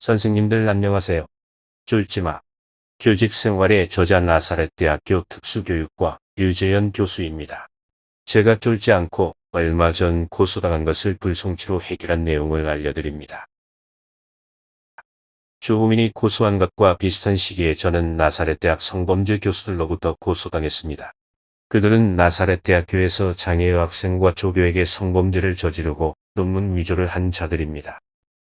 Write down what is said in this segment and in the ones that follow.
선생님들 안녕하세요. 쫄지마. 교직 생활의 저자 나사렛대학교 특수교육과 유재현 교수입니다. 제가 쫄지 않고 얼마 전 고소당한 것을 불송치로 해결한 내용을 알려드립니다. 주호민이 고소한 것과 비슷한 시기에 저는 나사렛대학 성범죄 교수들로부터 고소당했습니다. 그들은 나사렛대학교에서 장애의 학생과 조교에게 성범죄를 저지르고 논문 위조를 한 자들입니다.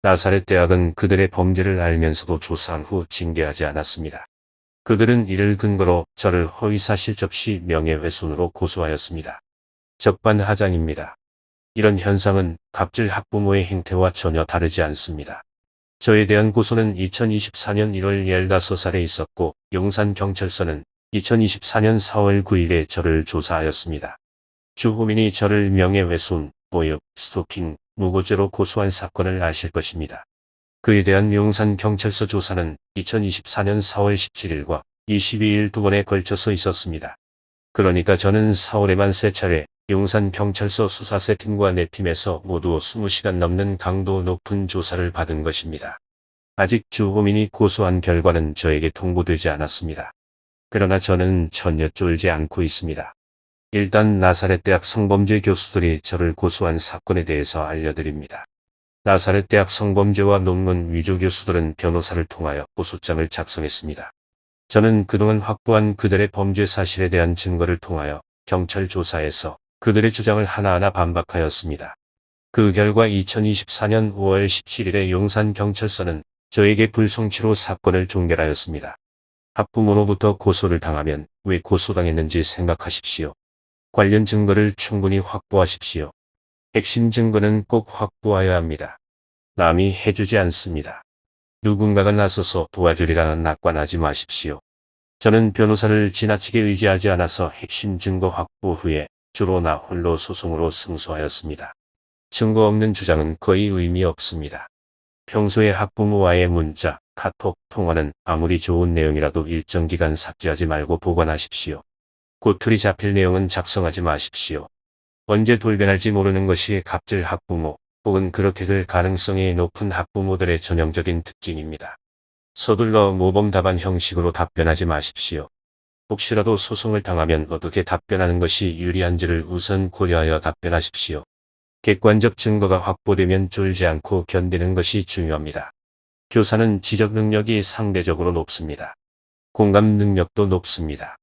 나사렛대학은 그들의 범죄를 알면서도 조사한 후 징계하지 않았습니다. 그들은 이를 근거로 저를 허위사실 적시 명예훼손으로 고소하였습니다. 적반하장입니다. 이런 현상은 갑질 학부모의 행태와 전혀 다르지 않습니다. 저에 대한 고소는 2024년 1월 15살에 있었고 용산경찰서는 2024년 4월 9일에 저를 조사하였습니다. 주호민이 저를 명예훼손, 모욕, 스토킹, 무고죄로 고소한 사건을 아실 것입니다. 그에 대한 용산경찰서 조사는 2024년 4월 17일과 22일 두 번에 걸쳐서 있었습니다. 그러니까 저는 4월에만 3차례 용산경찰서 수사세팀과 내 팀에서 모두 20시간 넘는 강도 높은 조사를 받은 것입니다. 아직 주호민이 고소한 결과는 저에게 통보되지 않았습니다. 그러나 저는 전혀 쫄지 않고 있습니다. 일단 나사렛대학 성범죄 교수들이 저를 고소한 사건에 대해서 알려드립니다. 나사렛대학 성범죄와 논문 위조 교수들은 변호사를 통하여 고소장을 작성했습니다. 저는 그동안 확보한 그들의 범죄 사실에 대한 증거를 통하여 경찰 조사에서 그들의 주장을 하나하나 반박하였습니다. 그 결과 2024년 5월 17일에 용산경찰서는 저에게 불송치로 사건을 종결하였습니다. 학부모로부터 고소를 당하면 왜 고소당했는지 생각하십시오. 관련 증거를 충분히 확보하십시오. 핵심 증거는 꼭 확보하여야 합니다. 남이 해주지 않습니다. 누군가가 나서서 도와주리라는 낙관하지 마십시오. 저는 변호사를 지나치게 의지하지 않아서 핵심 증거 확보 후에 주로 나 홀로 소송으로 승소하였습니다. 증거 없는 주장은 거의 의미 없습니다. 평소에 학부모와의 문자, 카톡, 통화는 아무리 좋은 내용이라도 일정 기간 삭제하지 말고 보관하십시오. 꼬투리 잡힐 내용은 작성하지 마십시오. 언제 돌변할지 모르는 것이 갑질 학부모 혹은 그렇게 될 가능성이 높은 학부모들의 전형적인 특징입니다. 서둘러 모범 답안 형식으로 답변하지 마십시오. 혹시라도 소송을 당하면 어떻게 답변하는 것이 유리한지를 우선 고려하여 답변하십시오. 객관적 증거가 확보되면 쫄지 않고 견디는 것이 중요합니다. 교사는 지적 능력이 상대적으로 높습니다. 공감 능력도 높습니다.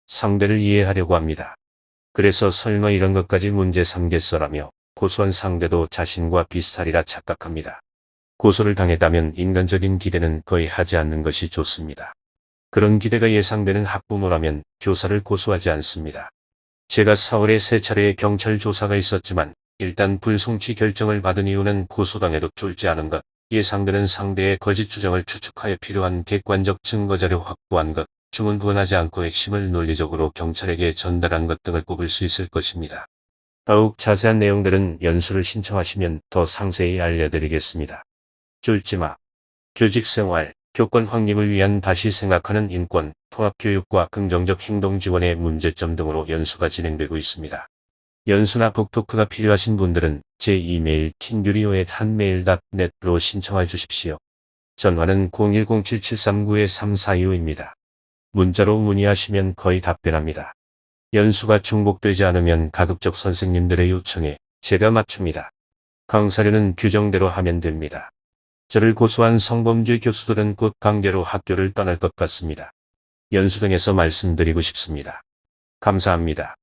상대를 이해하려고 합니다. 그래서 설마 이런 것까지 문제 삼겠어라며 고소한 상대도 자신과 비슷하리라 착각합니다. 고소를 당했다면 인간적인 기대는 거의 하지 않는 것이 좋습니다. 그런 기대가 예상되는 학부모라면 교사를 고소하지 않습니다. 제가 4월에 3차례의 경찰 조사가 있었지만 일단 불송치 결정을 받은 이유는 고소당해도 쫄지 않은 것, 예상되는 상대의 거짓 주장을 추측하여 필요한 객관적 증거자료 확보한 것, 중언부언하지 않고 핵심을 논리적으로 경찰에게 전달한 것 등을 꼽을 수 있을 것입니다. 더욱 자세한 내용들은 연수를 신청하시면 더 상세히 알려드리겠습니다. 쫄지마. 교직생활, 교권 확립을 위한 다시 생각하는 인권, 통합교육과 긍정적 행동 지원의 문제점 등으로 연수가 진행되고 있습니다. 연수나 북토크가 필요하신 분들은 제 이메일 kingyuri@hanmail.net로 신청해 주십시오. 전화는 010-7739-3425입니다. 문자로 문의하시면 거의 답변합니다. 연수가 중복되지 않으면 가급적 선생님들의 요청에 제가 맞춥니다. 강사료는 규정대로 하면 됩니다. 저를 고소한 성범죄 교수들은 곧 강제로 학교를 떠날 것 같습니다. 연수 등에서 말씀드리고 싶습니다. 감사합니다.